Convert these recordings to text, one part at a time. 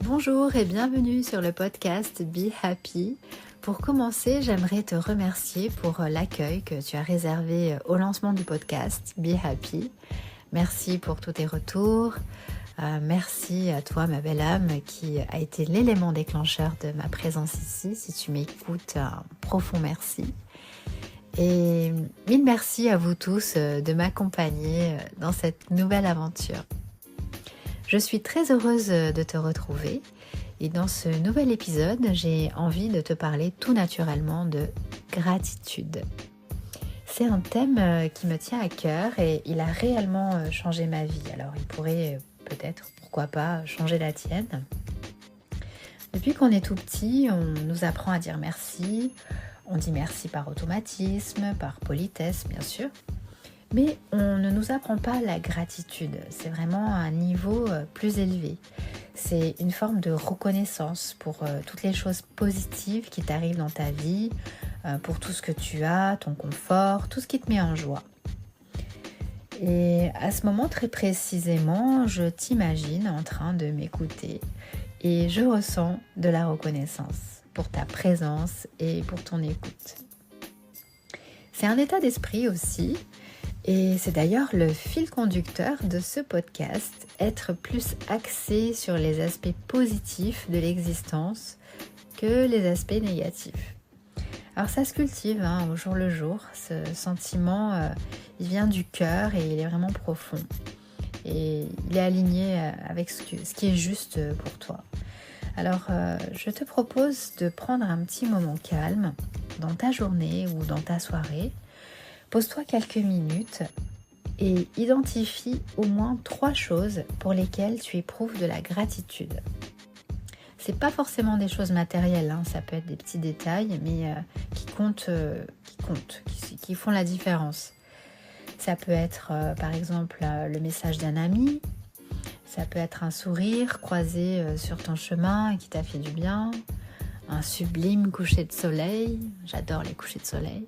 Bonjour et bienvenue sur le podcast Be Happy. Pour commencer, j'aimerais te remercier pour l'accueil que tu as réservé au lancement du podcast Be Happy. Merci pour tous tes retours. Merci à toi, ma belle âme, qui a été l'élément déclencheur de ma présence ici. Si tu m'écoutes, un profond merci. Et mille merci à vous tous de m'accompagner dans cette nouvelle aventure. Je suis très heureuse de te retrouver et dans ce nouvel épisode, j'ai envie de te parler tout naturellement de gratitude. C'est un thème qui me tient à cœur et il a réellement changé ma vie. Alors il pourrait peut-être, pourquoi pas, changer la tienne. Depuis qu'on est tout petit, on nous apprend à dire merci. On dit merci par automatisme, par politesse bien sûr. Mais on ne nous apprend pas la gratitude, c'est vraiment un niveau plus élevé. C'est une forme de reconnaissance pour toutes les choses positives qui t'arrivent dans ta vie, pour tout ce que tu as, ton confort, tout ce qui te met en joie. Et à ce moment très précisément, je t'imagine en train de m'écouter et je ressens de la reconnaissance pour ta présence et pour ton écoute. C'est un état d'esprit aussi. Et c'est d'ailleurs le fil conducteur de ce podcast, être plus axé sur les aspects positifs de l'existence que les aspects négatifs. Alors ça se cultive au jour le jour, ce sentiment il vient du cœur et il est vraiment profond. Et il est aligné avec ce qui est juste pour toi. Alors je te propose de prendre un petit moment calme dans ta journée ou dans ta soirée. Pose-toi quelques minutes et identifie au moins 3 choses pour lesquelles tu éprouves de la gratitude. C'est pas forcément des choses matérielles, ça peut être des petits détails, mais qui font la différence. Ça peut être par exemple le message d'un ami, ça peut être un sourire croisé sur ton chemin et qui t'a fait du bien, un sublime coucher de soleil, j'adore les couchers de soleil.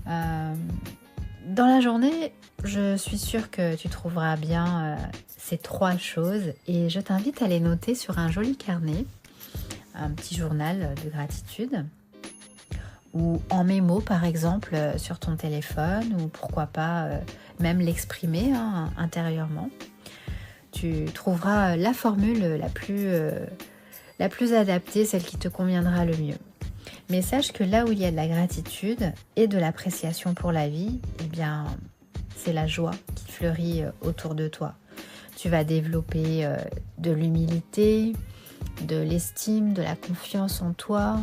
Dans la journée, je suis sûre que tu trouveras bien ces 3 choses et je t'invite à les noter sur un joli carnet, un petit journal de gratitude ou en mémo par exemple sur ton téléphone ou pourquoi pas même l'exprimer intérieurement. Tu trouveras la formule la plus adaptée, celle qui te conviendra le mieux. Mais sache que là où il y a de la gratitude et de l'appréciation pour la vie, eh bien, c'est la joie qui fleurit autour de toi. Tu vas développer de l'humilité, de l'estime, de la confiance en toi,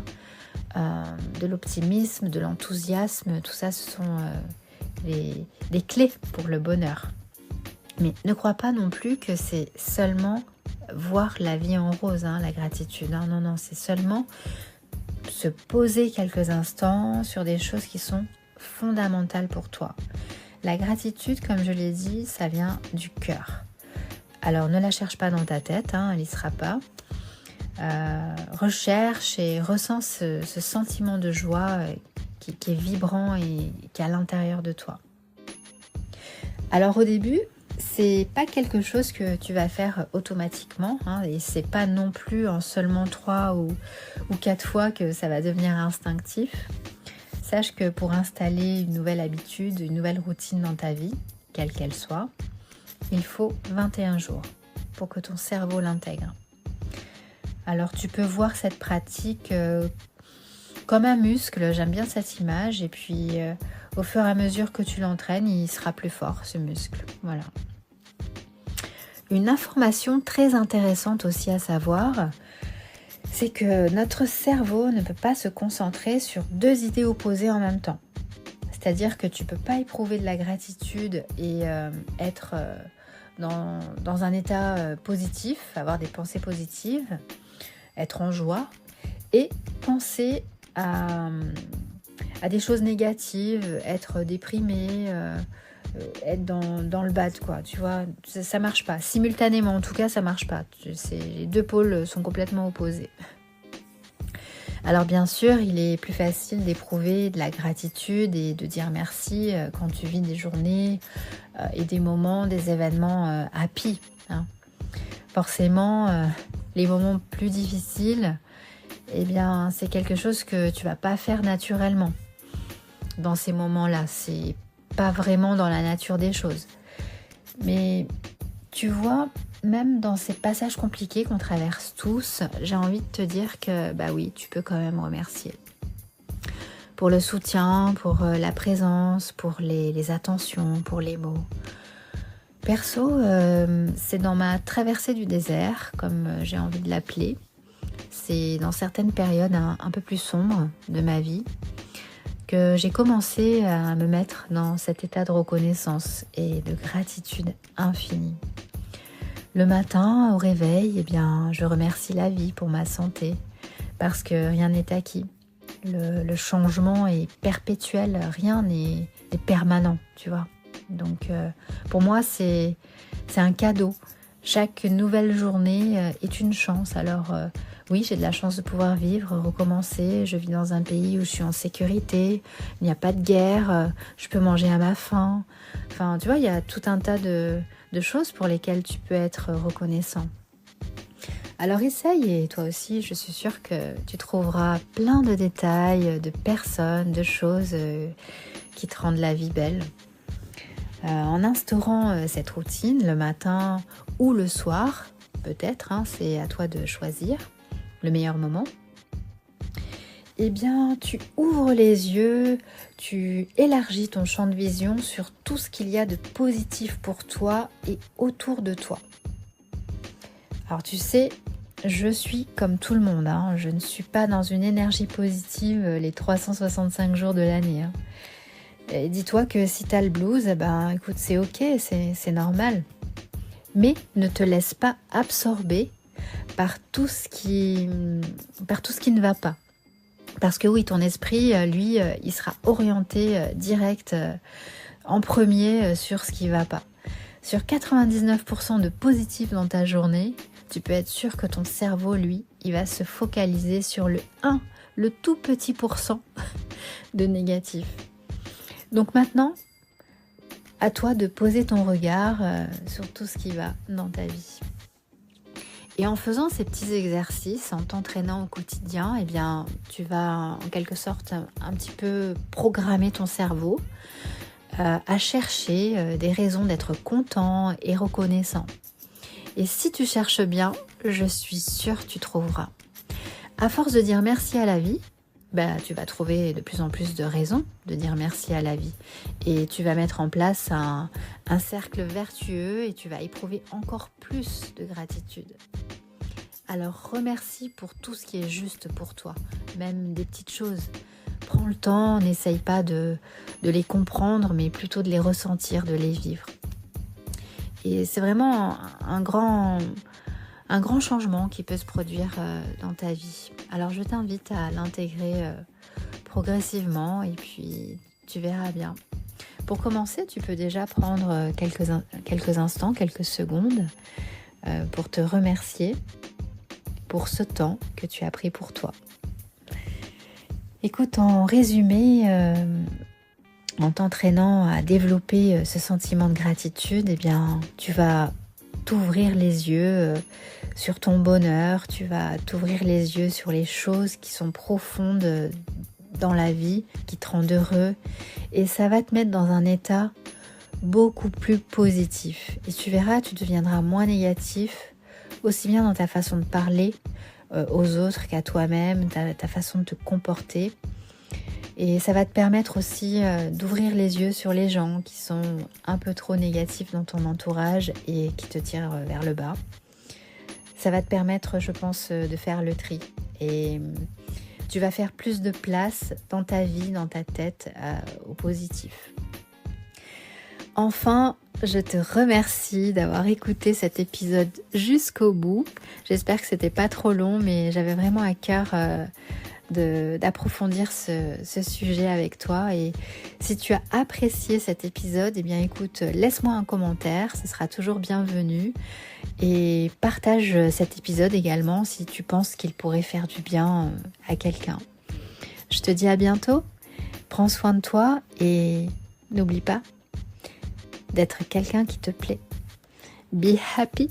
de l'optimisme, de l'enthousiasme. Tout ça, ce sont les clés pour le bonheur. Mais ne crois pas non plus que c'est seulement voir la vie en rose, la gratitude. Non, c'est seulement se poser quelques instants sur des choses qui sont fondamentales pour toi. La gratitude, comme je l'ai dit, ça vient du cœur. Alors ne la cherche pas dans ta tête, elle n'y sera pas. Recherche et ressens ce sentiment de joie qui est vibrant et qui est à l'intérieur de toi. Alors au début, c'est pas quelque chose que tu vas faire automatiquement et c'est pas non plus en seulement 3 ou 4 fois que ça va devenir instinctif. Sache que pour installer une nouvelle habitude, une nouvelle routine dans ta vie, quelle qu'elle soit, il faut 21 jours pour que ton cerveau l'intègre. Alors tu peux voir cette pratique comme un muscle, j'aime bien cette image, et puis au fur et à mesure que tu l'entraînes, il sera plus fort ce muscle. Voilà. Une information très intéressante aussi à savoir, c'est que notre cerveau ne peut pas se concentrer sur 2 idées opposées en même temps. C'est-à-dire que tu ne peux pas éprouver de la gratitude et être dans un état positif, avoir des pensées positives, être en joie et penser à des choses négatives, être déprimé, être dans le bad, quoi, tu vois, ça marche pas. Simultanément, en tout cas, ça marche pas. Les 2 pôles sont complètement opposés. Alors bien sûr, il est plus facile d'éprouver de la gratitude et de dire merci quand tu vis des journées et des moments, des événements happy. Forcément, Les moments plus difficiles, eh bien, c'est quelque chose que tu vas pas faire naturellement. Dans ces moments-là, c'est pas vraiment dans la nature des choses. Mais tu vois, même dans ces passages compliqués qu'on traverse tous, j'ai envie de te dire que, bah oui, tu peux quand même remercier. Pour le soutien, pour la présence, pour les attentions, pour les mots. Perso, c'est dans ma traversée du désert, comme j'ai envie de l'appeler. C'est dans certaines périodes un peu plus sombres de ma vie que j'ai commencé à me mettre dans cet état de reconnaissance et de gratitude infinie. Le matin, au réveil, eh bien, je remercie la vie pour ma santé, parce que rien n'est acquis. Le changement est perpétuel, rien n'est permanent, tu vois. Donc, pour moi, c'est un cadeau. Chaque nouvelle journée est une chance. Alors, oui, j'ai de la chance de pouvoir vivre, recommencer. Je vis dans un pays où je suis en sécurité, il n'y a pas de guerre, je peux manger à ma faim. Enfin, tu vois, il y a tout un tas de choses pour lesquelles tu peux être reconnaissant. Alors essaye, et toi aussi, je suis sûre que tu trouveras plein de détails, de personnes, de choses qui te rendent la vie belle. En instaurant cette routine le matin ou le soir, peut-être, c'est à toi de choisir le meilleur moment, eh bien tu ouvres les yeux, tu élargis ton champ de vision sur tout ce qu'il y a de positif pour toi et autour de toi. Alors tu sais, je suis comme tout le monde, je ne suis pas dans une énergie positive les 365 jours de l'année. Et dis-toi que si tu as le blues, écoute, c'est ok, c'est normal. Mais ne te laisse pas absorber par tout ce qui ne va pas. Parce que oui, ton esprit, lui, il sera orienté direct en premier sur ce qui ne va pas. Sur 99% de positif dans ta journée, tu peux être sûr que ton cerveau, lui, il va se focaliser sur le tout petit pourcent de négatif. Donc maintenant, à toi de poser ton regard sur tout ce qui va dans ta vie. Et en faisant ces petits exercices, en t'entraînant au quotidien, eh bien, tu vas en quelque sorte un petit peu programmer ton cerveau à chercher des raisons d'être content et reconnaissant. Et si tu cherches bien, je suis sûre que tu trouveras. À force de dire merci à la vie, tu vas trouver de plus en plus de raisons de dire merci à la vie. Et tu vas mettre en place un cercle vertueux et tu vas éprouver encore plus de gratitude. Alors remercie pour tout ce qui est juste pour toi, même des petites choses. Prends le temps, n'essaye pas de les comprendre, mais plutôt de les ressentir, de les vivre. Et c'est vraiment un grand changement qui peut se produire dans ta vie. Alors je t'invite à l'intégrer progressivement et puis tu verras bien. Pour commencer, tu peux déjà prendre quelques instants, quelques secondes pour te remercier pour ce temps que tu as pris pour toi. Écoute, en résumé, en t'entraînant à développer ce sentiment de gratitude, eh bien, tu vas t'ouvrir les yeux sur ton bonheur, tu vas t'ouvrir les yeux sur les choses qui sont profondes dans la vie, qui te rendent heureux, et ça va te mettre dans un état beaucoup plus positif. Et tu verras, tu deviendras moins négatif, aussi bien dans ta façon de parler aux autres qu'à toi-même, ta façon de te comporter. Et ça va te permettre aussi d'ouvrir les yeux sur les gens qui sont un peu trop négatifs dans ton entourage et qui te tirent vers le bas. Ça va te permettre, je pense, de faire le tri. Et tu vas faire plus de place dans ta vie, dans ta tête, au positif. Enfin, je te remercie d'avoir écouté cet épisode jusqu'au bout. J'espère que c'était pas trop long, mais j'avais vraiment à cœur d'approfondir ce sujet avec toi. Et si tu as apprécié cet épisode, eh bien écoute, laisse-moi un commentaire, ce sera toujours bienvenu. Et partage cet épisode également si tu penses qu'il pourrait faire du bien à quelqu'un. Je te dis à bientôt, prends soin de toi et n'oublie pas d'être quelqu'un qui te plaît. Be happy.